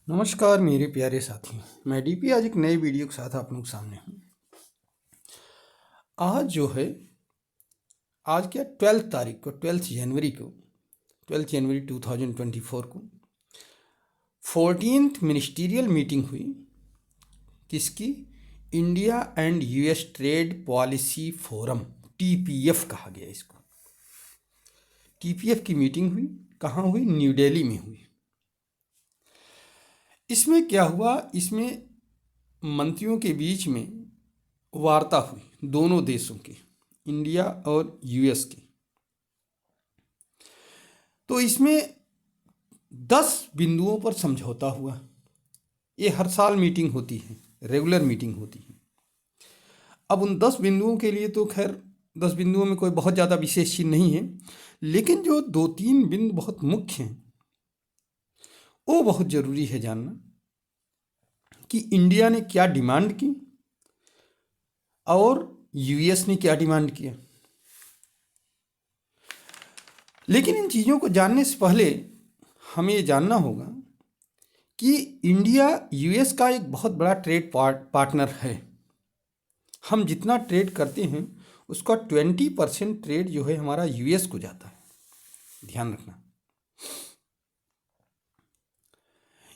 नमस्कार मेरे प्यारे साथी। मैं डीपी आज एक नए वीडियो के साथ आप लोग के सामने हूँ। आज जो है, आज क्या 12 तारीख को 12 जनवरी 2024 को 14th मिनिस्टीरियल मीटिंग हुई। किसकी? India and US trade policy forum, TPF कहा गया इसको। टीपीएफ की मीटिंग हुई। कहाँ हुई? न्यू दिल्ली में हुई। इसमें क्या हुआ? इसमें मंत्रियों के बीच में वार्ता हुई, दोनों देशों की, इंडिया और यूएस की। तो इसमें 10 बिंदुओं पर समझौता हुआ। ये हर साल मीटिंग होती है, रेगुलर मीटिंग होती है। अब उन 10 बिंदुओं के लिए तो खैर 10 बिंदुओं में कोई बहुत ज़्यादा विशेष चीज़ नहीं है, लेकिन जो 2-3 बिंदु बहुत मुख्य हैं वो बहुत ज़रूरी है जानना कि इंडिया ने क्या डिमांड की और यूएस ने क्या डिमांड किया। लेकिन इन चीज़ों को जानने से पहले हमें ये जानना होगा कि इंडिया यूएस का एक बहुत बड़ा ट्रेड पार्टनर है। हम जितना ट्रेड करते हैं उसका 20% ट्रेड जो है हमारा यूएस को जाता है, ध्यान रखना।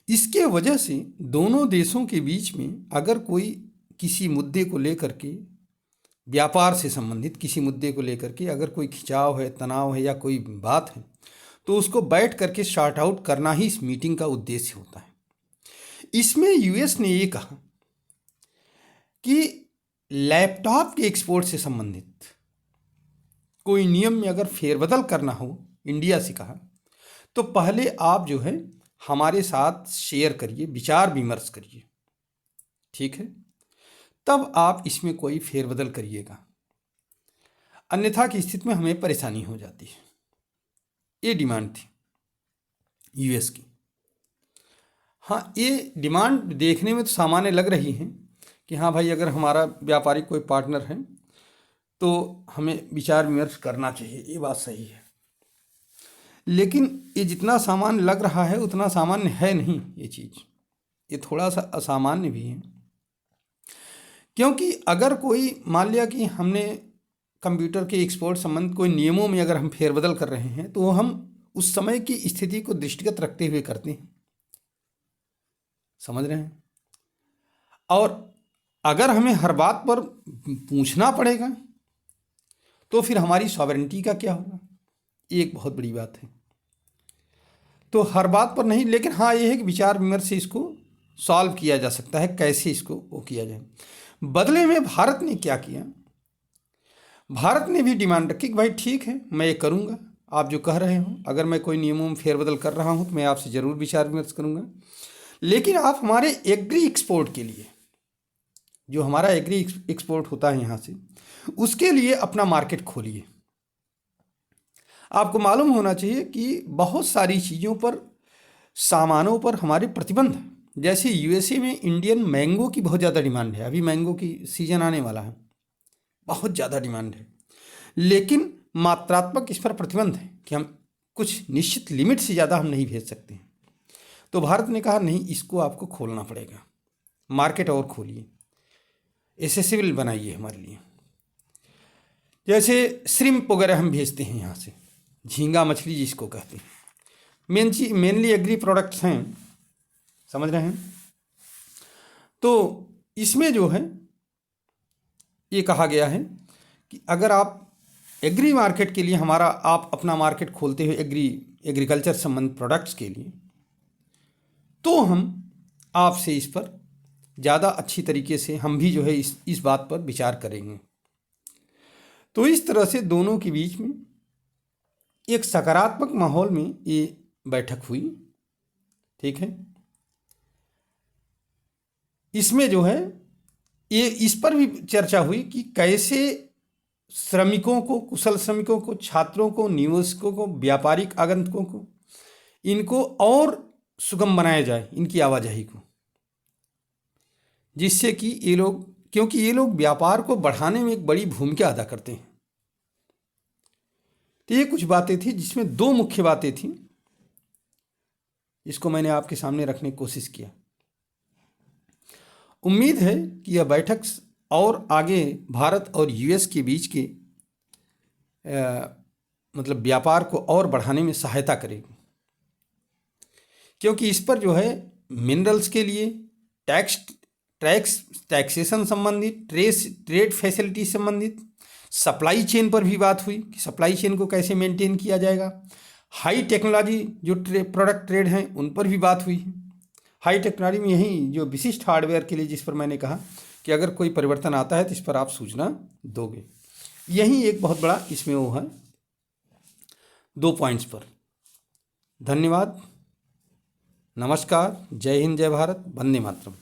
इसके वजह से दोनों देशों के बीच में अगर कोई किसी मुद्दे को लेकर के, व्यापार से संबंधित किसी मुद्दे को लेकर के अगर कोई खिंचाव है, तनाव है या कोई बात है, तो उसको बैठ करके शॉर्ट आउट करना ही इस मीटिंग का उद्देश्य होता है। इसमें यूएस ने ये कहा कि लैपटॉप के एक्सपोर्ट से संबंधित कोई नियम में अगर फेरबदल करना हो, इंडिया से कहा, तो पहले आप जो है हमारे साथ शेयर करिए, विचार विमर्श करिए, ठीक है, तब आप इसमें कोई फेरबदल करिएगा, अन्यथा की स्थिति में हमें परेशानी हो जाती है। ये डिमांड थी यूएस की। हाँ, ये डिमांड देखने में तो सामान्य लग रही है कि हाँ भाई, अगर हमारा व्यापारिक कोई पार्टनर है तो हमें विचार विमर्श करना चाहिए, ये बात सही है। लेकिन ये जितना सामान्य लग रहा है उतना सामान्य है नहीं ये चीज़, ये थोड़ा सा असामान्य भी है। क्योंकि अगर कोई, मान लिया कि हमने कंप्यूटर के एक्सपोर्ट संबंध कोई नियमों में अगर हम फेरबदल कर रहे हैं तो हम उस समय की स्थिति को दृष्टिगत रखते हुए करते हैं, समझ रहे हैं। और अगर हमें हर बात पर पूछना पड़ेगा तो फिर हमारी सॉवरेंटी का क्या होगा? ये एक बहुत बड़ी बात है। तो हर बात पर नहीं, लेकिन हाँ ये है कि विचार विमर्श से इसको सॉल्व किया जा सकता है, कैसे इसको वो किया जाए। बदले में भारत ने क्या किया? भारत ने भी डिमांड रखी कि भाई ठीक है, मैं ये करूँगा, आप जो कह रहे हो, अगर मैं कोई नियमों में फेरबदल कर रहा हूँ तो मैं आपसे ज़रूर विचार विमर्श करूँगा, लेकिन आप हमारे एग्री एक्सपोर्ट के लिए, जो हमारा एग्री एक्सपोर्ट होता है यहाँ से, उसके लिए अपना मार्केट खोलिए। आपको मालूम होना चाहिए कि बहुत सारी चीज़ों पर, सामानों पर हमारे प्रतिबंध, जैसे यूएसए में इंडियन मैंगो की बहुत ज़्यादा डिमांड है, अभी मैंगो की सीजन आने वाला है, बहुत ज़्यादा डिमांड है, लेकिन मात्रात्मक इस पर प्रतिबंध है कि हम कुछ निश्चित लिमिट से ज़्यादा हम नहीं भेज सकते हैं। तो भारत ने कहा नहीं, इसको आपको खोलना पड़ेगा, मार्केट और खोलिए, एसेसिबल बनाइए हमारे लिए। जैसे श्रिम्प वगैरह हम भेजते हैं यहाँ से, झींगा मछली जिसको कहते हैं, मेनली एग्री प्रोडक्ट्स हैं, समझ रहे हैं। तो इसमें जो है ये कहा गया है कि अगर आप एग्री मार्केट के लिए हमारा, आप अपना मार्केट खोलते हुए एग्रीकल्चर संबंधित प्रोडक्ट्स के लिए, तो हम आपसे इस पर ज़्यादा अच्छी तरीके से हम भी जो है इस बात पर विचार करेंगे। तो इस तरह से दोनों के बीच में एक सकारात्मक माहौल में ये बैठक हुई, ठीक है। इसमें जो है ये इस पर भी चर्चा हुई कि कैसे श्रमिकों को, कुशल श्रमिकों को, छात्रों को, निवेशकों को, व्यापारिक आगंतुकों को, इनको और सुगम बनाया जाए, इनकी आवाजाही को, जिससे कि ये लोग, क्योंकि ये लोग व्यापार को बढ़ाने में एक बड़ी भूमिका अदा करते हैं। तो ये कुछ बातें थी जिसमें दो मुख्य बातें थीं। इसको मैंने आपके सामने रखने की कोशिश किया। उम्मीद है कि यह बैठक और आगे भारत और यूएस के बीच के मतलब व्यापार को और बढ़ाने में सहायता करेगी, क्योंकि इस पर जो है मिनरल्स के लिए टैक्सेशन संबंधित, ट्रेड फैसिलिटी संबंधित, सप्लाई चेन पर भी बात हुई कि सप्लाई चेन को कैसे मेंटेन किया जाएगा। हाई टेक्नोलॉजी जो प्रोडक्ट ट्रेड हैं उन पर भी बात हुई है। हाई टेक्नोलॉजी में यही जो विशिष्ट हार्डवेयर के लिए जिस पर मैंने कहा कि अगर कोई परिवर्तन आता है तो इस पर आप सूचना दोगे, यही एक बहुत बड़ा इसमें वो है 2 पॉइंट्स पर। धन्यवाद, नमस्कार, जय हिंद, जय भारत, वंदे मातरम।